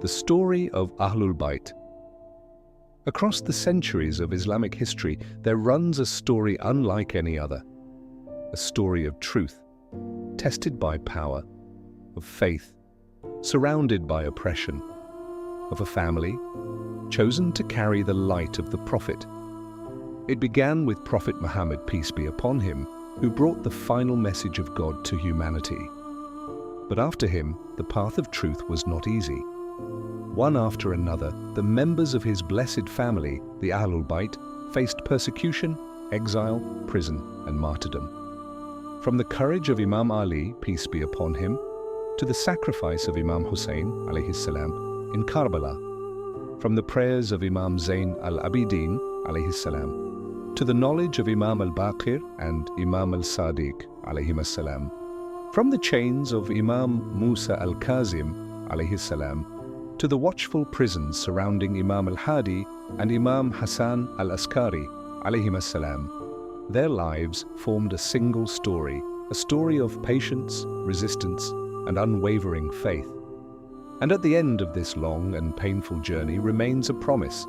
The Story of Ahlulbayt. Across the centuries of Islamic history, there runs a story unlike any other. A story of truth, tested by power, of faith, surrounded by oppression, of a family chosen to carry the light of the Prophet. It began with Prophet Muhammad, peace be upon him, who brought the final message of God to humanity. But after him, the path of truth was not easy. One after another, the members of his blessed family, the Ahlulbayt, faced persecution, exile, prison, and martyrdom. From the courage of Imam Ali, peace be upon him, to the sacrifice of Imam Husayn, السلام, in Karbala, from the prayers of Imam Zayn al-Abidin, السلام, to the knowledge of Imam al-Baqir and Imam al-Sadiq, السلام, from the chains of Imam Musa al-Kazim, السلام, to the watchful prisons surrounding Imam al-Hadi and Imam Hasan al-Askari, عليهم. Their lives formed a single story, a story of patience, resistance, and unwavering faith. And at the end of this long and painful journey remains a promise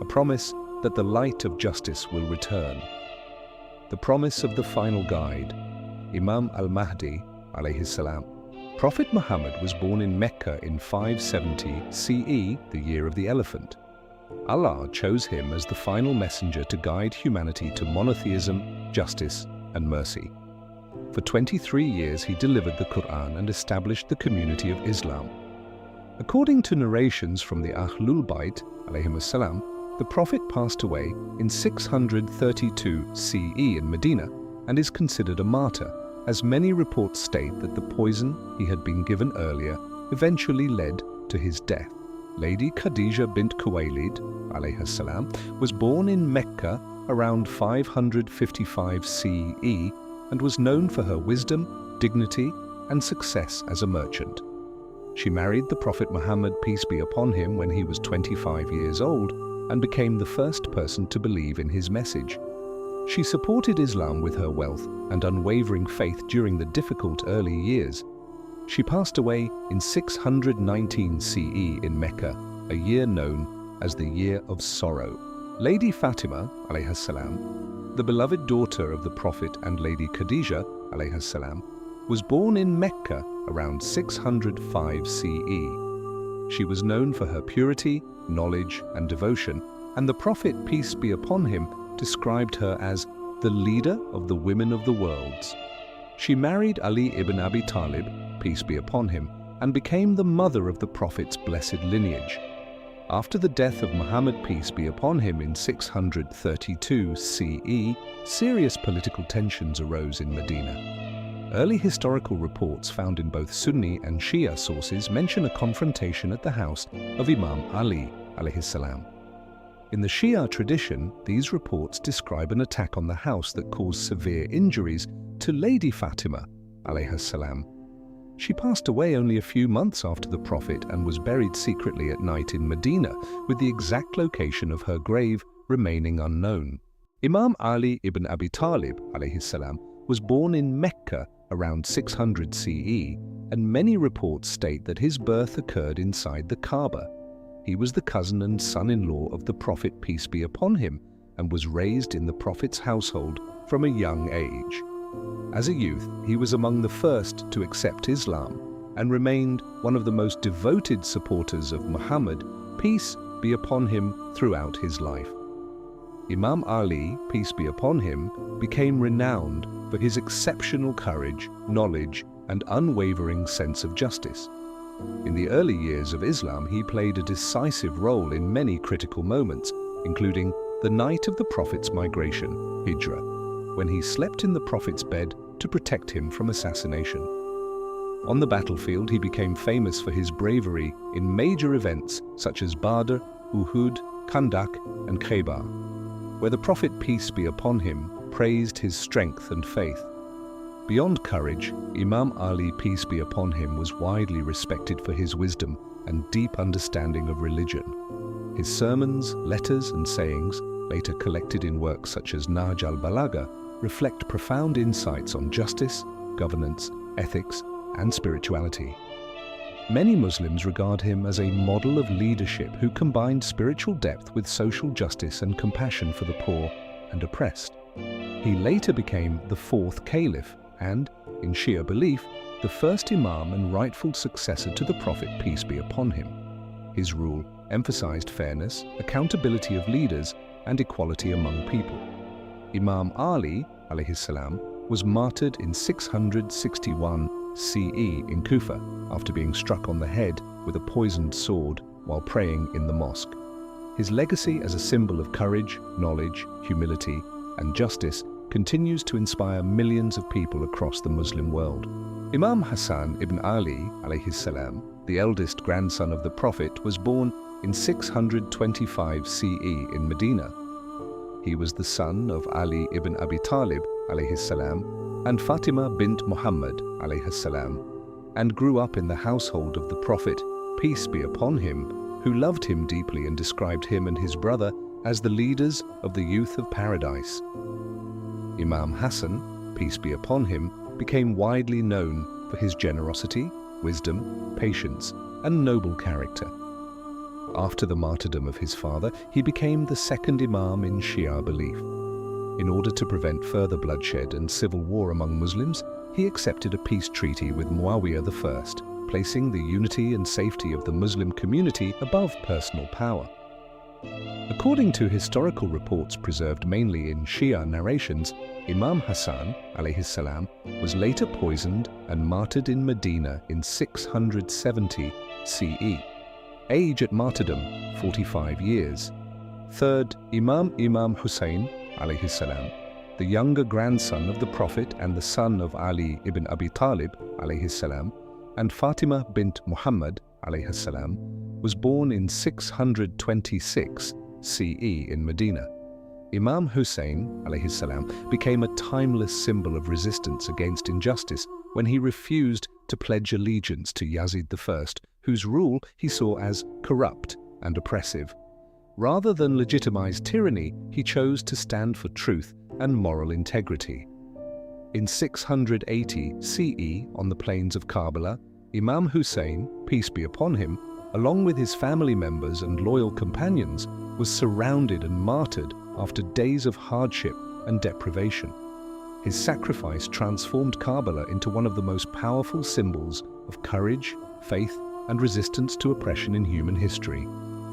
that the light of justice will return. The promise of the final guide, Imam al-Mahdi, السلام. Prophet Muhammad was born in Mecca in 570 CE, the year of the elephant. Allah chose him as the final messenger to guide humanity to monotheism, justice, and mercy. For 23 years he delivered the Quran and established the community of Islam. According to narrations from the Ahlulbayt, عليهم, the Prophet passed away in 632 CE in Medina and is considered a martyr, as many reports state that the poison he had been given earlier eventually led to his death. Lady Khadija bint Khuwaylid, السلام, was born in Mecca around 555 CE and was known for her wisdom, dignity, and success as a merchant. She married the Prophet Muhammad, peace be upon him, when he was 25 years old and became the first person to believe in his message. She supported Islam with her wealth and unwavering faith during the difficult early years. She passed away in 619 CE in Mecca, a year known as the Year of Sorrow. Lady Fatima, السلام, the beloved daughter of the Prophet and Lady Khadija, السلام, was born in Mecca around 605 CE. She was known for her purity, knowledge, and devotion, and the Prophet, peace be upon him, described her as the leader of the women of the worlds. She married Ali ibn Abi Talib, peace be upon him, and became the mother of the Prophet's blessed lineage. After the death of Muhammad, peace be upon him, in 632 CE, serious political tensions arose in Medina. Early historical reports found in both Sunni and Shia sources mention a confrontation at the house of Imam Ali, السلام. In the Shia tradition, these reports describe an attack on the house that caused severe injuries to Lady Fatima, السلام. She passed away only a few months after the Prophet and was buried secretly at night in Medina, with the exact location of her grave remaining unknown. Imam Ali ibn Abi Talib, السلام, was born in Mecca around 600 CE, and many reports state that his birth occurred inside the Kaaba. He was the cousin and son-in-law of the Prophet, peace be upon him, and was raised in the Prophet's household from a young age. As a youth, he was among the first to accept Islam and remained one of the most devoted supporters of Muhammad, peace be upon him, throughout his life. Imam Ali, peace be upon him, became renowned for his exceptional courage, knowledge, and unwavering sense of justice. In the early years of Islam, he played a decisive role in many critical moments, including the night of the Prophet's migration, Hijrah, when he slept in the Prophet's bed to protect him from assassination. On the battlefield, he became famous for his bravery in major events such as Badr, Uhud, Khandak, and Khaybar, where the Prophet, peace be upon him, praised his strength and faith. Beyond courage, Imam Ali, peace be upon him, was widely respected for his wisdom and deep understanding of religion. His sermons, letters, and sayings, later collected in works such as Nahj al-Balagha, reflect profound insights on justice, governance, ethics, and spirituality. Many Muslims regard him as a model of leadership who combined spiritual depth with social justice and compassion for the poor and oppressed. He later became the fourth caliph and, in Shia belief, the first imam and rightful successor to the Prophet, peace be upon him. His rule emphasized fairness, accountability of leaders, and equality among people. Imam Ali, alayhi salam, was martyred in 661 CE in Kufa after being struck on the head with a poisoned sword while praying in the mosque. His legacy as a symbol of courage, knowledge, humility, and justice continues to inspire millions of people across the Muslim world. Imam Hasan ibn Ali, alayhi salam, the eldest grandson of the Prophet, was born in 625 CE in Medina. He was the son of Ali ibn Abi Talib, alayhi salam, and Fatima bint Muhammad, alayhi salam, and grew up in the household of the Prophet, peace be upon him, who loved him deeply and described him and his brother as the leaders of the youth of paradise. Imam Hasan, peace be upon him, became widely known for his generosity, wisdom, patience, and noble character. After the martyrdom of his father, he became the second imam in Shia belief. In order to prevent further bloodshed and civil war among Muslims, he accepted a peace treaty with Muawiyah I, placing the unity and safety of the Muslim community above personal power. According to historical reports preserved mainly in Shia narrations, Imam Hasan, alayhi salam, was later poisoned and martyred in Medina in 670 CE. Age at martyrdom, 45 years. Third, Imam Husayn, alayhi salam, the younger grandson of the Prophet and the son of Ali ibn Abi Talib, alayhi salam, and Fatima bint Muhammad, alayhi salam, was born in 626 CE in Medina. Imam Husayn, alayhi salam, became a timeless symbol of resistance against injustice when he refused to pledge allegiance to Yazid I, whose rule he saw as corrupt and oppressive. Rather than legitimize tyranny, he chose to stand for truth and moral integrity. In 680 CE, on the plains of Karbala, Imam Husayn, peace be upon him, along with his family members and loyal companions, was surrounded and martyred after days of hardship and deprivation. His sacrifice transformed Karbala into one of the most powerful symbols of courage, faith, and resistance to oppression in human history.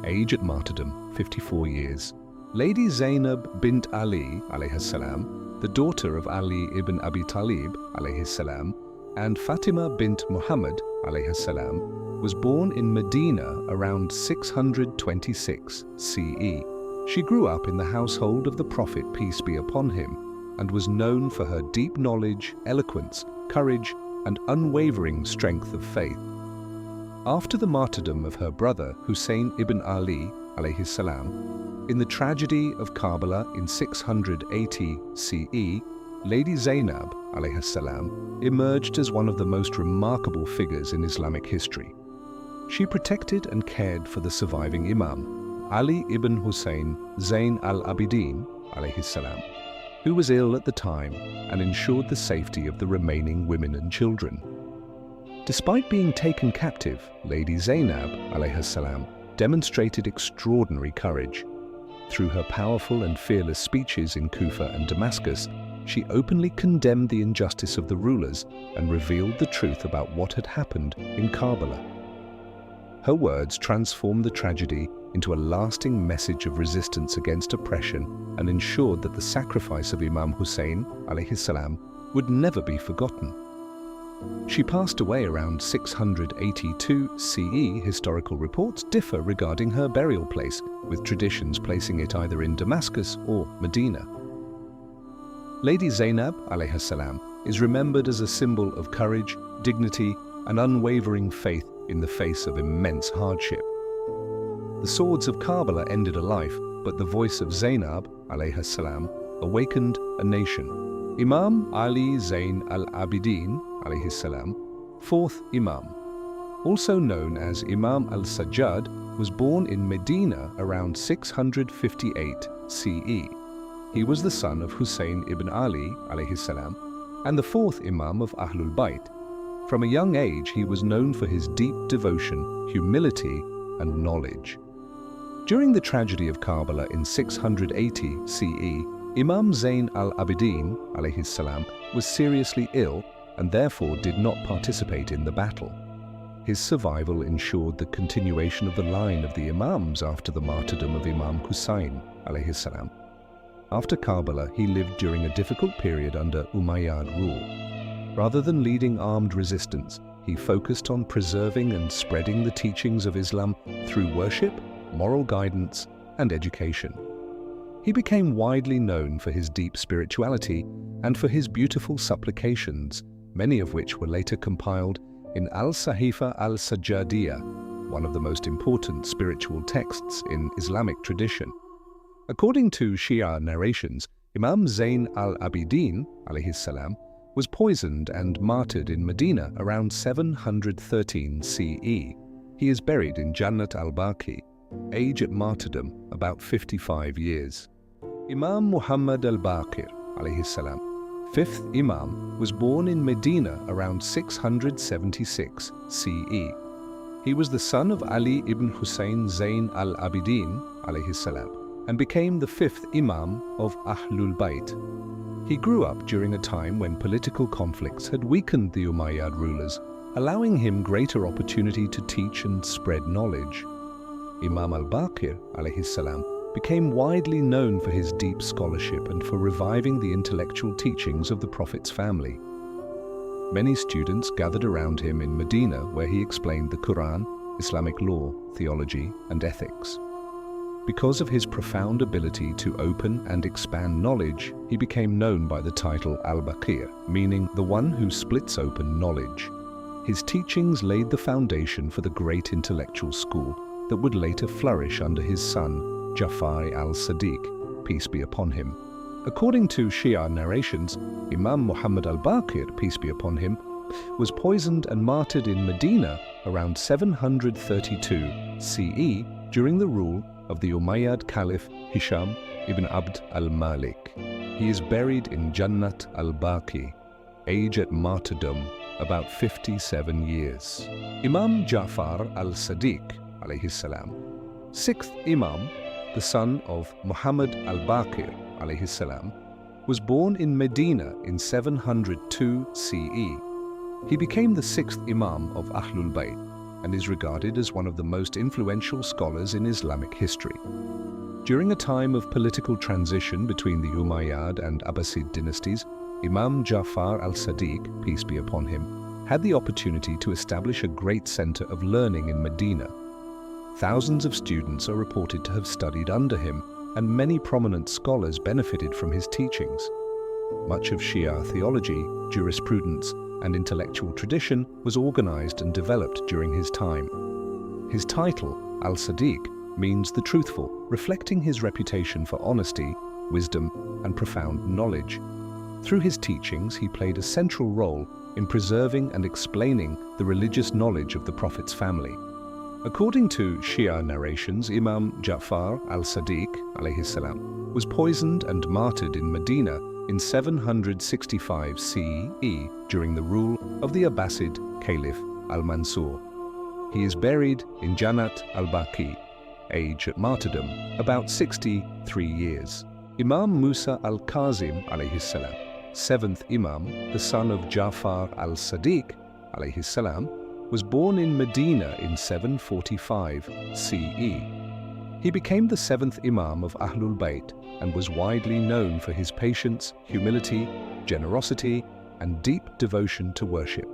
Age at martyrdom, 54 years. Lady Zainab bint Ali, alayhi salam, the daughter of Ali ibn Abi Talib, alayhi salam, and Fatima bint Muhammad, alayhi salam, was born in Medina around 626 CE. She grew up in the household of the Prophet, peace be upon him, and was known for her deep knowledge, eloquence, courage, and unwavering strength of faith. After the martyrdom of her brother Husayn ibn Ali, alayhi salam, in the tragedy of Karbala in 680 CE, Lady Zainab, alayhi salam, emerged as one of the most remarkable figures in Islamic history. She protected and cared for the surviving Imam, Ali ibn Husayn Zayn al-Abidin, alayhi salam, who was ill at the time, and ensured the safety of the remaining women and children. Despite being taken captive, Lady Zainab, alayhi salam, demonstrated extraordinary courage. Through her powerful and fearless speeches in Kufa and Damascus, she openly condemned the injustice of the rulers and revealed the truth about what had happened in Karbala. Her words transformed the tragedy into a lasting message of resistance against oppression and ensured that the sacrifice of Imam Husayn, alayhi salam, would never be forgotten. She passed away around 682 CE. Historical reports differ regarding her burial place, with traditions placing it either in Damascus or Medina. Lady Zainab, alayhi salam, is remembered as a symbol of courage, dignity, and unwavering faith in the face of immense hardship. The swords of Karbala ended a life, but the voice of Zainab, alayhi salam, awakened a nation. Imam Ali Zayn al-Abidin, alayhi salam, fourth Imam, also known as Imam al-Sajjad, was born in Medina around 658 CE. He was the son of Husayn ibn Ali, alayhi salam, and the fourth Imam of Ahlulbayt. From a young age, he was known for his deep devotion, humility, and knowledge. During the tragedy of Karbala in 680 CE, Imam Zayn al-Abidin, alayhi salam, was seriously ill and therefore did not participate in the battle. His survival ensured the continuation of the line of the Imams after the martyrdom of Imam Husayn, alayhi salam. After Karbala, he lived during a difficult period under Umayyad rule. Rather than leading armed resistance, he focused on preserving and spreading the teachings of Islam through worship, moral guidance, and education. He became widely known for his deep spirituality and for his beautiful supplications, many of which were later compiled in Al-Sahifa al-Sajjadiyah, one of the most important spiritual texts in Islamic tradition. According to Shia narrations, Imam Zayn al-Abidin, alayhi salam, was poisoned and martyred in Medina around 713 CE. He is buried in Jannat al-Baqi, age at martyrdom about 55 years. Imam Muhammad al-Baqir, alayhi salam, fifth Imam, was born in Medina around 676 CE. He was the son of Ali ibn Husayn Zayn al-Abidin, alayhi salam, and became the fifth Imam of Ahlulbayt. He grew up during a time when political conflicts had weakened the Umayyad rulers, allowing him greater opportunity to teach and spread knowledge. Imam al-Baqir, alayhi salam, became widely known for his deep scholarship and for reviving the intellectual teachings of the Prophet's family. Many students gathered around him in Medina, where he explained the Quran, Islamic law, theology, and ethics. Because of his profound ability to open and expand knowledge, he became known by the title al-Baqir, meaning the one who splits open knowledge. His teachings laid the foundation for the great intellectual school that would later flourish under his son, Ja'far al-Sadiq, peace be upon him. According to Shia narrations, Imam Muhammad al-Baqir, peace be upon him, was poisoned and martyred in Medina around 732 CE during the rule of the Umayyad Caliph Hisham ibn Abd al-Malik. He is buried in Jannat al-Baqi, age at martyrdom about 57 years. Imam Ja'far al-Sadiq, alayhi salam, sixth Imam, the son of Muhammad al-Baqir, alayhi salam, was born in Medina in 702 CE. He became the sixth Imam of Ahlulbayt and is regarded as one of the most influential scholars in Islamic history. During a time of political transition between the Umayyad and Abbasid dynasties, Imam Ja'far al-Sadiq, peace be upon him, had the opportunity to establish a great center of learning in Medina. Thousands of students are reported to have studied under him, and many prominent scholars benefited from his teachings. Much of Shia theology, jurisprudence, and intellectual tradition was organized and developed during his time. His title, al-Sadiq, means the truthful, reflecting his reputation for honesty, wisdom, and profound knowledge. Through his teachings, he played a central role in preserving and explaining the religious knowledge of the Prophet's family. According to Shia narrations, Imam Ja'far al-Sadiq, alayhi salam, was poisoned and martyred in Medina in 765 CE during the rule of the Abbasid Caliph al-Mansur. He is buried in Jannat al-Baqi, age at martyrdom about 63 years. Imam Musa al-Kazim, alayhi salam, seventh Imam, the son of Ja'far al-Sadiq, alayhi salam, was born in Medina in 745 CE. He became the seventh Imam of Ahlul Bayt and was widely known for his patience, humility, generosity, and deep devotion to worship.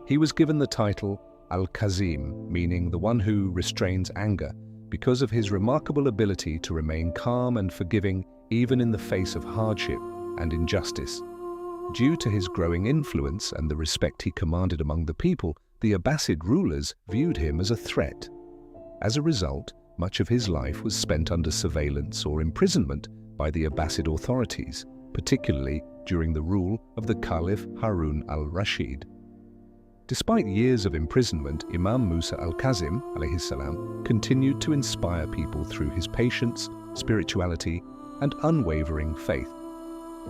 He was given the title Al-Kazim, meaning the one who restrains anger, because of his remarkable ability to remain calm and forgiving even in the face of hardship and injustice. Due to his growing influence and the respect he commanded among the people, the Abbasid rulers viewed him as a threat. As a result, much of his life was spent under surveillance or imprisonment by the Abbasid authorities, particularly during the rule of the Caliph Harun al-Rashid. Despite years of imprisonment, Imam Musa al-Kazim, alayhi salam, continued to inspire people through his patience, spirituality, and unwavering faith.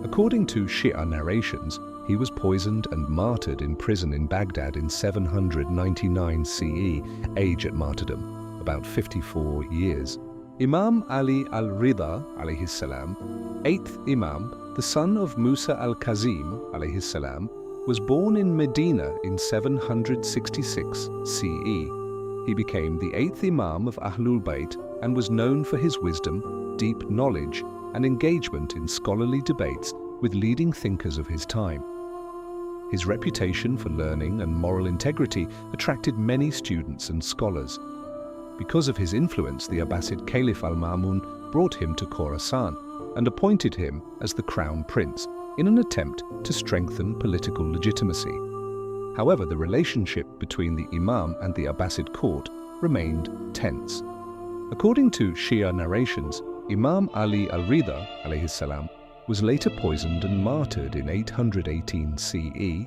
According to Shia narrations, he was poisoned and martyred in prison in Baghdad in 799 CE, age at martyrdom, about 54 years. Imam Ali al-Rida, alayhi salam, 8th Imam, the son of Musa al-Kazim, alayhi salam, was born in Medina in 766 CE. He became the 8th Imam of Ahlulbayt and was known for his wisdom, deep knowledge, and engagement in scholarly debates with leading thinkers of his time. His reputation for learning and moral integrity attracted many students and scholars. Because of his influence, the Abbasid Caliph al-Ma'mun brought him to Khorasan and appointed him as the crown prince in an attempt to strengthen political legitimacy. However, the relationship between the Imam and the Abbasid court remained tense. According to Shia narrations, Imam Ali al-Rida, alayhi salam, was later poisoned and martyred in 818 CE.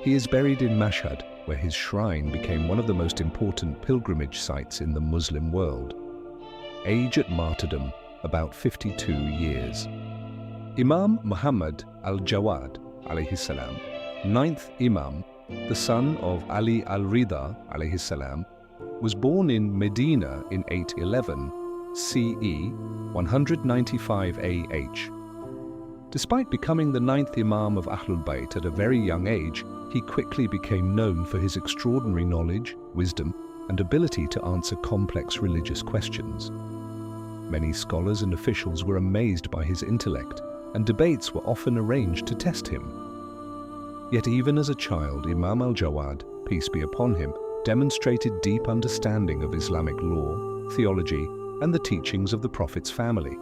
He is buried in Mashhad, where his shrine became one of the most important pilgrimage sites in the Muslim world. Age at martyrdom, about 52 years. Imam Muhammad al-Jawad, alayhi salam, 9th Imam, the son of Ali al-Rida, alayhi salam, was born in Medina in 811 CE, 195 AH. Despite becoming the 9th Imam of Ahlulbayt at a very young age, he quickly became known for his extraordinary knowledge, wisdom, and ability to answer complex religious questions. Many scholars and officials were amazed by his intellect, and debates were often arranged to test him. Yet even as a child, Imam al-Jawad, peace be upon him, demonstrated deep understanding of Islamic law, theology, and the teachings of the Prophet's family.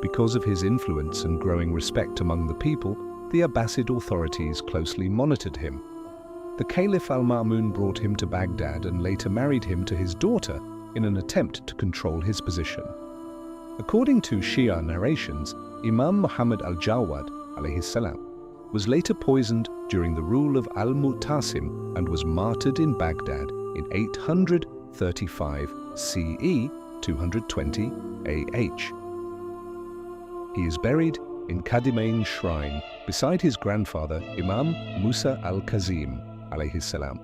Because of his influence and growing respect among the people, the Abbasid authorities closely monitored him. The Caliph al-Ma'mun brought him to Baghdad and later married him to his daughter in an attempt to control his position. According to Shia narrations, Imam Muhammad al-Jawad, alayhi salam, was later poisoned during the rule of al-Mu'tasim and was martyred in Baghdad in 835 CE, 220 AH. He is buried in Qadimain Shrine beside his grandfather Imam Musa al-Kazim, alayhi salam.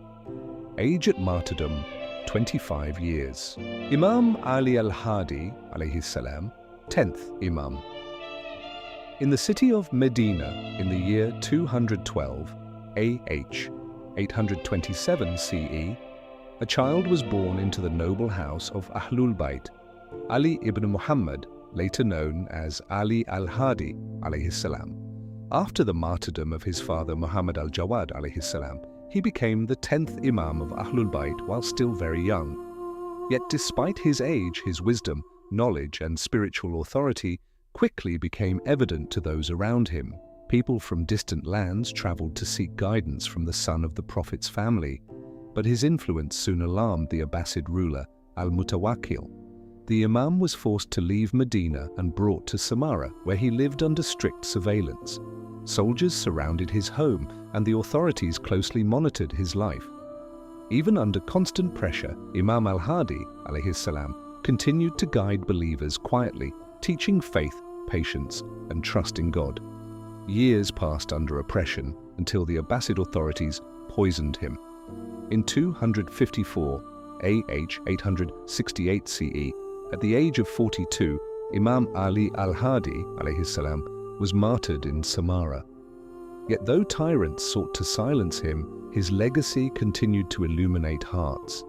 Age at martyrdom, 25 years. Imam Ali al-Hadi, alayhi salam, 10th Imam. In the city of Medina in the year 212 AH, 827 CE, a child was born into the noble house of Ahlulbayt, Ali ibn Muhammad, later known as Ali al-Hadi, alayhi salam. After the martyrdom of his father Muhammad al-Jawad, alayhi salam, he became the 10th Imam of Ahlulbayt while still very young. Yet despite his age, his wisdom, knowledge, and spiritual authority quickly became evident to those around him. People from distant lands traveled to seek guidance from the son of the Prophet's family, but his influence soon alarmed the Abbasid ruler, al-Mutawakkil. The Imam was forced to leave Medina and brought to Samarra, where he lived under strict surveillance. Soldiers surrounded his home, and the authorities closely monitored his life. Even under constant pressure, Imam al-Hadi, alayhi salam, continued to guide believers quietly, teaching faith, patience, and trust in God. Years passed under oppression until the Abbasid authorities poisoned him. In 254 AH 868 CE, at the age of 42, Imam Ali al-Hadi, alayhi salam, was martyred in Samarra. Yet though tyrants sought to silence him, his legacy continued to illuminate hearts,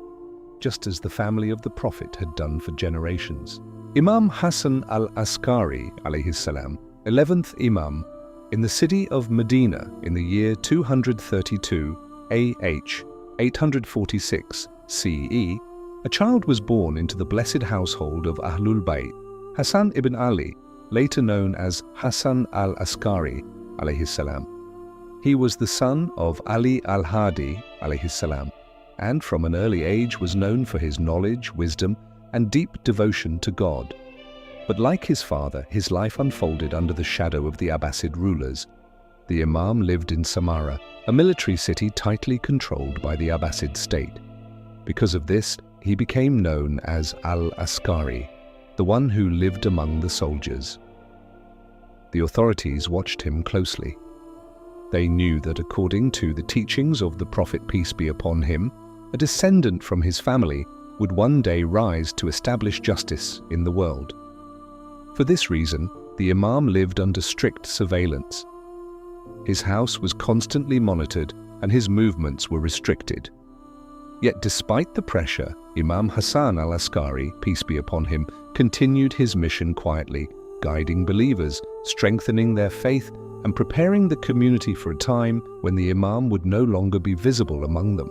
just as the family of the Prophet had done for generations. Imam Hasan al-Askari, alayhi salam, 11th Imam, in the city of Medina in the year 232 AH 846 CE, a child was born into the blessed household of Ahlulbayt, Hasan ibn Ali, later known as Hasan al-Askari, alayhi salam. He was the son of Ali al-Hadi, alayhi salam, and from an early age was known for his knowledge, wisdom, and deep devotion to God. But like his father, his life unfolded under the shadow of the Abbasid rulers. The Imam lived in Samarra, a military city tightly controlled by the Abbasid state. Because of this, he became known as al-Askari, the one who lived among the soldiers. The authorities watched him closely. They knew that according to the teachings of the Prophet, peace be upon him, a descendant from his family would one day rise to establish justice in the world. For this reason, the Imam lived under strict surveillance. His house was constantly monitored and his movements were restricted. Yet despite the pressure, Imam Hasan al-Askari, peace be upon him, continued his mission quietly, guiding believers, strengthening their faith, and preparing the community for a time when the Imam would no longer be visible among them.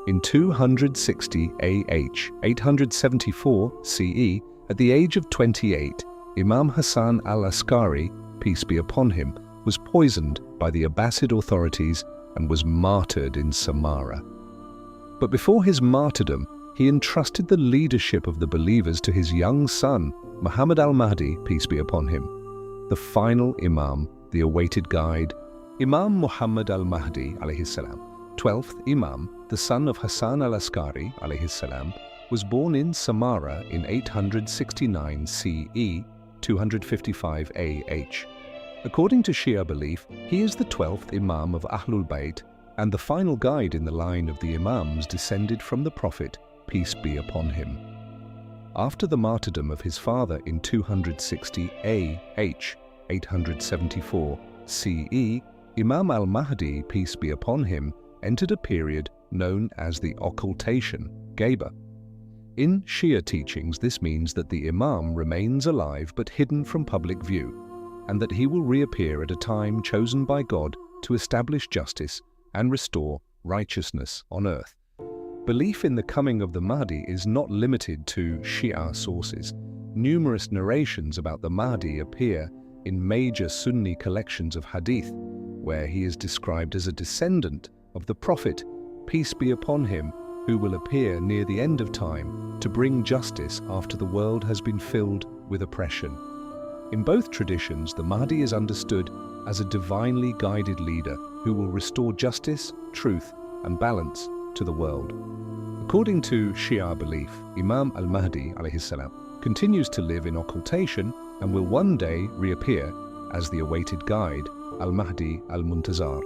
In 260 AH, 874 CE, at the age of 28, Imam Hasan al-Askari, peace be upon him, was poisoned by the Abbasid authorities and was martyred in Samarra. But before his martyrdom, he entrusted the leadership of the believers to his young son, Muhammad al-Mahdi, peace be upon him. The final Imam, the awaited guide, Imam Muhammad al-Mahdi, alayhi salam, 12th Imam, the son of Hasan al-Askari, alayhi salam, was born in Samarra in 869 CE, 255 AH. According to Shia belief, he is the 12th Imam of Ahlulbayt and the final guide in the line of the Imams descended from the Prophet, peace be upon him. After the martyrdom of his father in 260 AH, 874 CE, Imam al-Mahdi, peace be upon him, entered a period known as the occultation, Geba. In Shia teachings, this means that the Imam remains alive but hidden from public view, and that he will reappear at a time chosen by God to establish justice and restore righteousness on earth. Belief in the coming of the Mahdi is not limited to Shia sources. Numerous narrations about the Mahdi appear in major Sunni collections of hadith, where he is described as a descendant of the Prophet, peace be upon him, who will appear near the end of time to bring justice after the world has been filled with oppression. In both traditions, the Mahdi is understood as a divinely guided leader who will restore justice, truth, and balance to the world. According to Shia belief, Imam al-Mahdi alayhi salam continues to live in occultation and will one day reappear as the awaited guide, al-Mahdi al-Muntazar.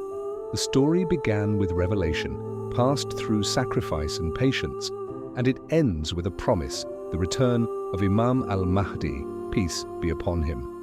The story began with revelation, passed through sacrifice and patience, and it ends with a promise, the return of Imam al-Mahdi, peace be upon him.